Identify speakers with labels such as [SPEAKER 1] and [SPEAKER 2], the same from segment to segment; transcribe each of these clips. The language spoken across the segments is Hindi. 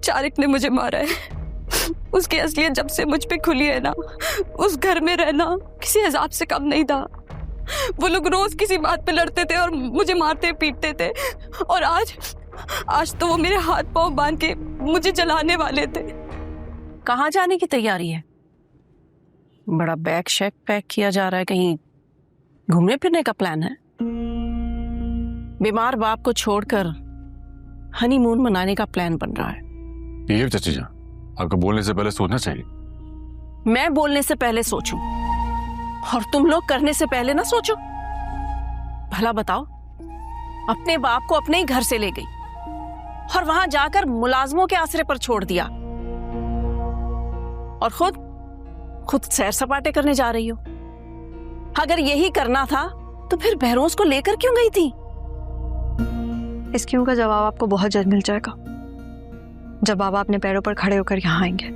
[SPEAKER 1] चारिक ने मुझे मारा है। उसकी असलियत जब से मुझ पे खुली है ना, उस घर में रहना किसी अजाब से कम नहीं था। वो लोग रोज किसी बात पे लड़ते थे और मुझे मारते पीटते थे, और आज तो वो मेरे हाथ पांव बांध के मुझे जलाने वाले थे।
[SPEAKER 2] कहाँ जाने की तैयारी है? बड़ा बैग शैग पैक किया जा रहा है, कहीं घूमने फिरने का प्लान है? बीमार बाप को छोड़कर हनीमून मनाने का प्लान बन रहा है।
[SPEAKER 3] ये चाची जान, आपको बोलने से पहले सोचना चाहिए।
[SPEAKER 2] मैं बोलने से पहले सोचूं और तुम लोग करने से पहले ना सोचो? भला बताओ, अपने बाप को अपने ही घर से ले गई और वहां जाकर मुलाजमों के आसरे पर छोड़ दिया, और खुद सैर सपाटे करने जा रही हो। अगर यही करना था तो फिर बहरोज को लेकर क्यों गई थी?
[SPEAKER 1] इस क्यों का जवाब आपको बहुत जल्द मिल जाएगा, जब बाबा अपने पैरों पर खड़े होकर यहाँ आएंगे।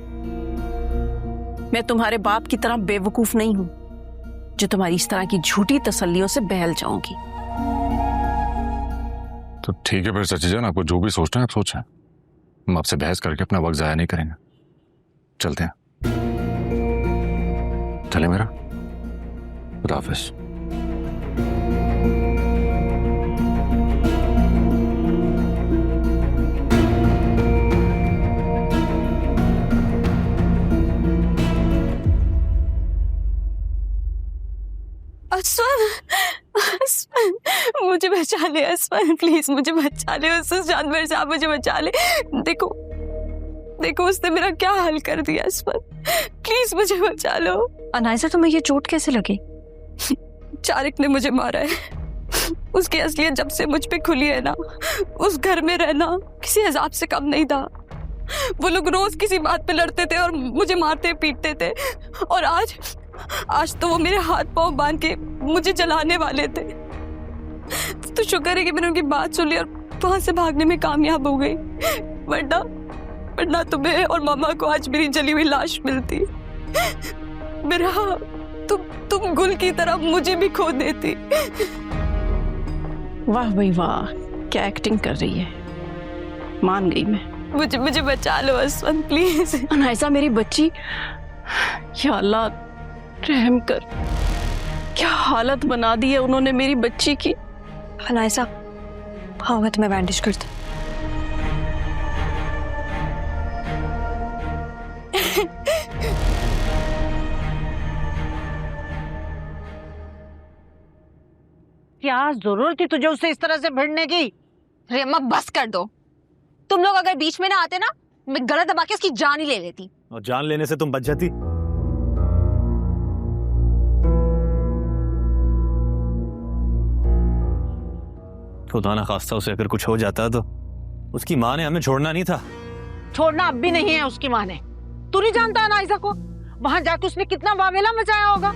[SPEAKER 2] मैं तुम्हारे बाप की तरह बेवकूफ नहीं हूं जो तुम्हारी इस तरह की झूठी तसल्लियों से बहल जाऊंगी।
[SPEAKER 3] तो ठीक है फिर चाची जान, आपको जो भी सोचना है आप सोचें। हम आपसे बहस करके अपना वक्त जाया नहीं करेंगे। चलते हैं। चले मेरा, खुदा हाफिज।
[SPEAKER 1] मुझे बचा ले असफन, प्लीज मुझे बचा ले। उस जानवर से आप मुझे बचा ले। देखो उसने मेरा क्या हाल कर दिया असफन, प्लीज मुझे बचा लो। अनायसा, तुम्हें ये चोट कैसे लगी? चारिक ने मुझे मारा है। उसकी असलियत जब से मुझ पे खुली है ना, उस घर में रहना किसी अजाब से कम नहीं था। वो लोग रोज किसी बात पे लड़ते थे और मुझे मारते पीटते थे, और आज तो वो मेरे हाथ पांव बांध के मुझे जलाने वाले थे। तो शुक्र है कि मैंने उनकी बात सुन ली और वहां से भागने में कामयाब हो गई, वरना तुम्हें और मामा को आज मेरी जली हुई लाश मिलती। मेरा तुम गुल की तरह मुझे भी खो देती।
[SPEAKER 2] वाह भाई वाह, क्या एक्टिंग कर रही है। मान गई मैं।
[SPEAKER 1] मुझे बचा लो असवन, प्लीज।
[SPEAKER 2] अनायसा मेरी बच्ची, या अल्लाह रहम कर, क्या हालत बना दी है उन्होंने मेरी बच्ची की।
[SPEAKER 1] अनायसा, हाँ मैं तुम्हें बैंडेज करता।
[SPEAKER 4] क्या जरूरत थी तुझे उससे इस तरह से भिड़ने की?
[SPEAKER 5] अरे अम्मा बस कर दो। तुम लोग अगर बीच में ना आते ना, मैं गला दबा के उसकी जान ही ले लेती।
[SPEAKER 6] और जान लेने से तुम बच जाती? खुदा ना खास्ता उसे अगर कुछ हो जाता तो उसकी माँ ने हमें छोड़ना नहीं था।
[SPEAKER 4] छोड़ना अब भी नहीं है उसकी माँ ने। तू नहीं जानता अनायसा को? वहां जाके उसने कितना वावेला मचाया होगा।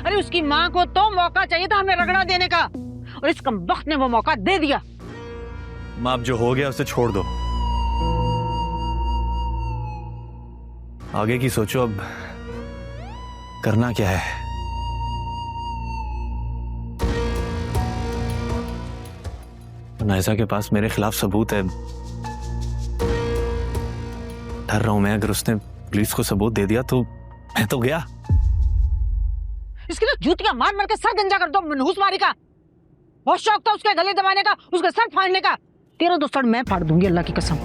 [SPEAKER 4] अरे उसकी माँ को तो मौका चाहिए था हमें रगड़ा देने का, और इस कमबख्त ने वो मौका दे दिया।
[SPEAKER 6] माँ अब जो हो गया उसे छोड़ दो, आगे की सोचो। अब करना क्या है? नायसा के पास मेरे खिलाफ सबूत है। डर रहा हूं मैं, अगर उसने पुलिस को सबूत दे दिया तो मैं तो गया।
[SPEAKER 4] इसके लिए जूतियां मार मार के सर गंजा कर दो मनहूस मारी का। बहुत शौक था उसके गले दबाने का, उसका सर फाड़ने का। तेरा तो सर मैं फाड़ दूंगी अल्लाह की कसम।